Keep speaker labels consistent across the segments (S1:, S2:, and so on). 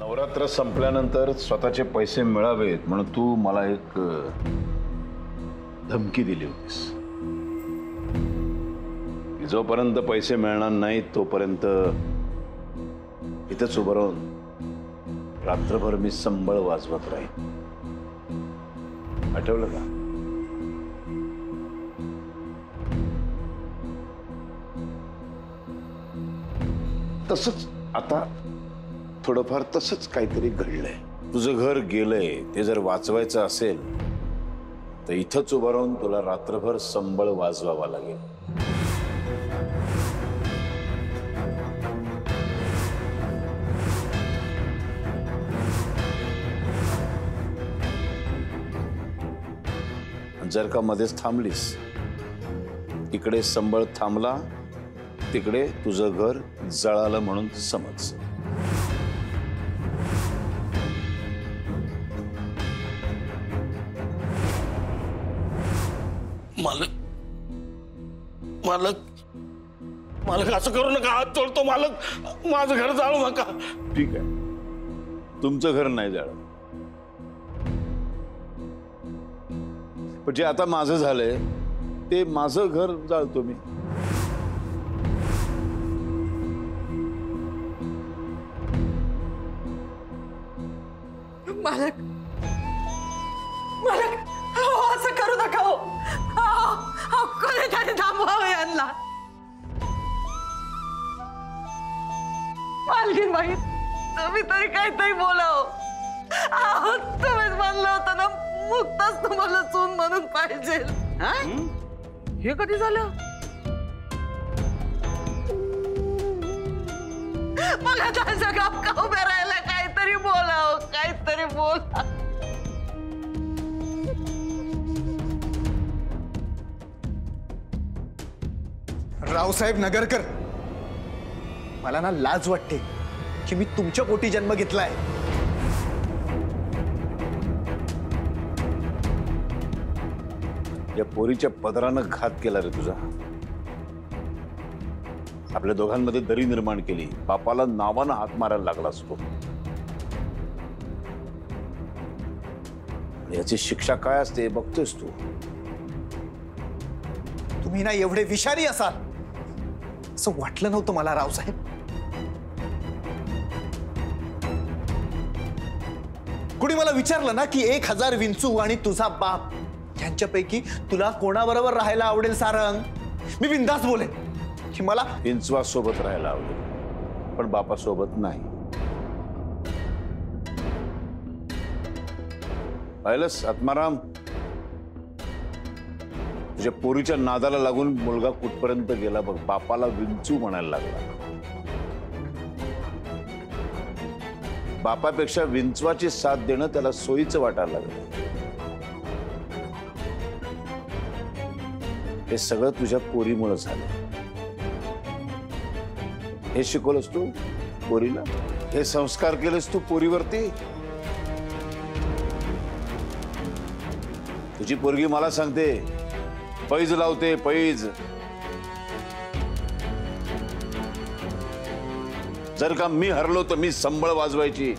S1: नवरात्र संपल्यानंतर स्वतःचे पैसे मिळावेत म्हणून तू मला एक धमकी दिली होतीस. जोपर्यंत पैसे मिळणार नाहीत तोपर्यंत इथेच उभं राहून रात्रभर मी संबळ वाजवत राहीन. आठवलं का? तसंच आता थोडंफार तसंच काहीतरी घडलंय. तुझं घर गेलंय ते जर वाचवायचं असेल तर इथंच उभं राहून तुला रात्रभर संबळ वाजवावा लागेल. जर का मध्येच थांबलीस, इकडे संबळ थांबला तिकडे तुझं घर जळालं म्हणून समज.
S2: मालक मालक मालक असं करू नका. हात जोडतो मालक. माझं घर जाळू नका.
S1: ठीक आहे, तुमचं घर नाही जाळं, पण जे आता माझं झालंय ते माझं घर जाळतो मी.
S3: मालक मालक असं करू नका. हो कोणीतरी थांबवावं यांना. मालकीन बाई तुम्ही तरी काहीतरी बोलाव. तुम्हीच म्हणलं होतं ना मुक्ताच तुम्हाला सून म्हणून पाहिजे. हे कधी झालं? मला त्याच्या गप्पा उभ्या राहायला काहीतरी बोलाव. काहीतरी बोला.
S4: रावसाहेब नगरकर, मला ना लाज वाटते की मी तुमच्या पोटी जन्म घेतलाय.
S1: या पोरीच्या पदरानं घात केला रे तुझा. आपल्या दोघांमध्ये दरी निर्माण केली. बापाला नावानं हात मारायला लागला असतो. याची शिक्षा काय असते बघतोस तू.
S4: तुम्ही ना एवढे विषारी असाल असं वाटलं नव्हतं मला रावसाहेब. कुणी मला विचारलं ना की 1000 विंचू आणि तुझा बाप यांच्यापैकी तुला कोणाबरोबर राहायला आवडेल सारंग, मी बिंदास बोलेन की मला
S1: विंचवा सोबत राहायला आवडेल पण बापासोबत नाही. पाहिलंस आत्माराम, तुझ्या पोरीच्या नादाला लागून मुलगा कुठपर्यंत गेला बघ. बापाला विंचू म्हणायला लागला. बापापेक्षा विंचवाची साथ देणं त्याला सोयीचं वाटायला लागलं. हे सगळं तुझ्या पोरीमुळे झालं. हे शिकवलंस तू पोरीला, हे संस्कार केलेस तू पोरीवरती. तुझी पोरगी मला सांगते पैज लावते पैज. जर का मी हरलो तर मी संबळ वाजवायची.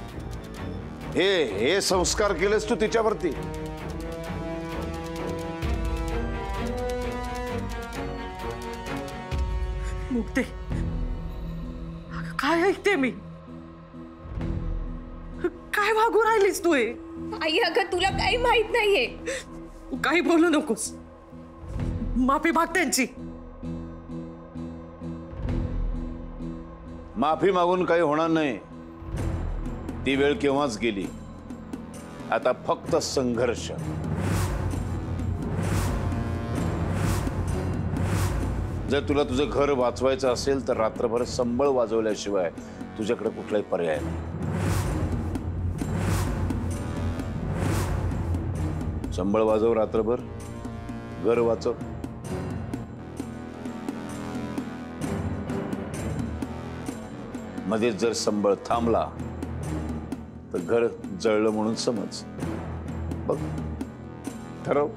S1: हे संस्कार केलेस तू तिच्यावरती.
S3: मुक्ते काय ऐकते मी? काय वागू राहिलीस तू?
S5: आई अगं तुला काही माहित नाहीये.
S3: काही बोलू नकोस. माफी माग त्यांची.
S1: माफी मागून काही होणार नाही. ती वेळ केव्हाच गेली. आता फक्त संघर्ष. जर तुला तुझं घर वाचवायचं असेल तर रात्रभर संबळ वाजवल्याशिवाय तुझ्याकडे कुठलाही पर्याय नाही. संबळ वाजव रात्रभर, घर वाचव. मध्ये जर संबळ थांबला तर घर जळलं म्हणून समज. बघ ठरव.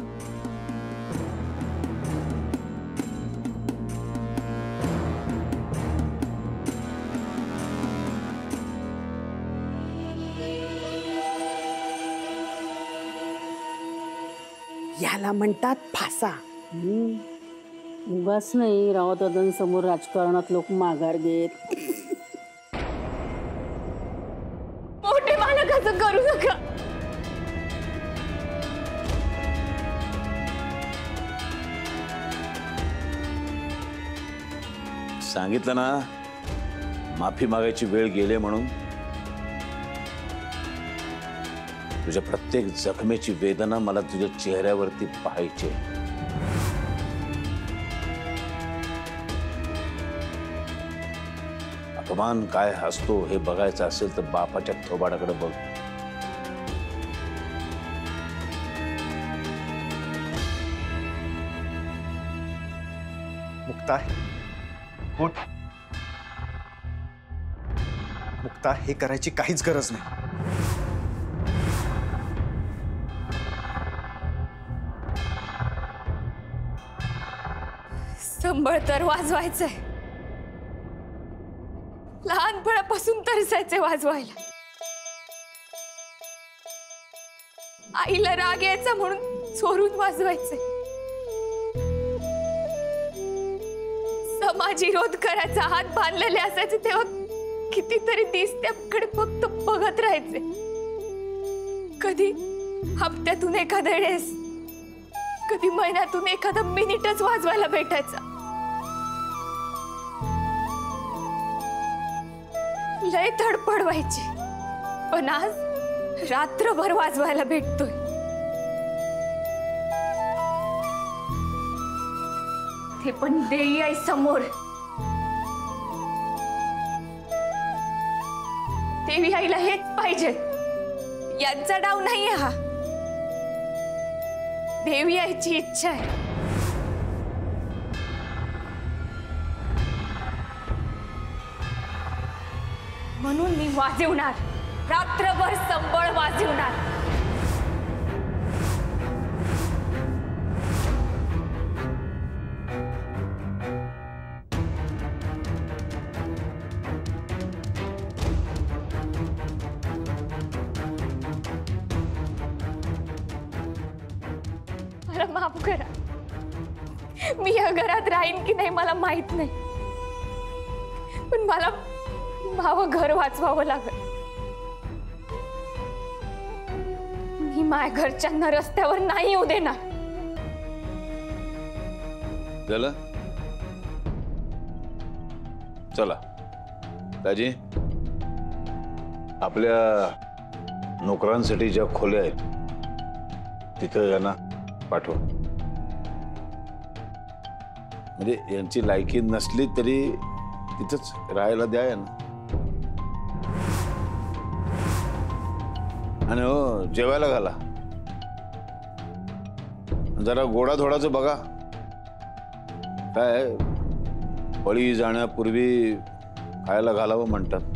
S3: याला म्हणतात फासा.
S6: उगाच नाही रावदादांसमोर राजकारणात लोक माघार घेत.
S5: मोठे मालक असं करू नका.
S1: सांगितलं ना, माफी मागायची वेळ गेली म्हणून. तुझ्या प्रत्येक जखमेची वेदना मला तुझ्या चेहऱ्यावरती पाहायची. अपमान काय असतो हे बघायचं असेल तर बापाच्या थोबाडाकडे बघ.
S4: मुक्ता, उठ. मुक्ता, हे करायची काहीच गरज नाही.
S5: संबळ तर वाजवायचंय. लहानपणापासून तरसायचे वाजवायला. आईला राग यायचा म्हणून चोरून वाजवायचे. समाज विरोध करायचा हात बांधलेले असायचे तेव्हा कितीतरी दिस त्याकडे फक्त बघत राहायचे. कधी हप्त्यातून एखाद्या वेळेस, कधी महिन्यातून एखादा मिनिटच वाजवायला भेटायचा. लय धडपड व्हायची, पण आज रात्रभर वाजवायला भेटतोय. ते पण देई आई समोर. देवी आईला हेच पाहिजे. यांचा डाव नाहीये हा, देवी आईची इच्छा आहे. म्हणून मी वाजवणार, रात्रभर संबळ वाजवणार. मला माफ करा. मी या घरात राहीन की नाही मला माहित नाही, पण मला माझं घर वाचवावं लागेल. मी माझ्या घरच्यांना रस्त्यावर नाही येऊ देणार.
S1: झालं? चला दाजी, आपल्या नोकरांसाठी ज्या खोल्या आहेत तिथं यांना पाठवा. म्हणजे यांची लायकी नसली तरी तिथंच राहायला द्या यांना. आणि हो, जेवायला घाला. जरा गोडाधोडाचं बघा. काय बळी जाण्यापूर्वी खायला घालावं म्हणतात.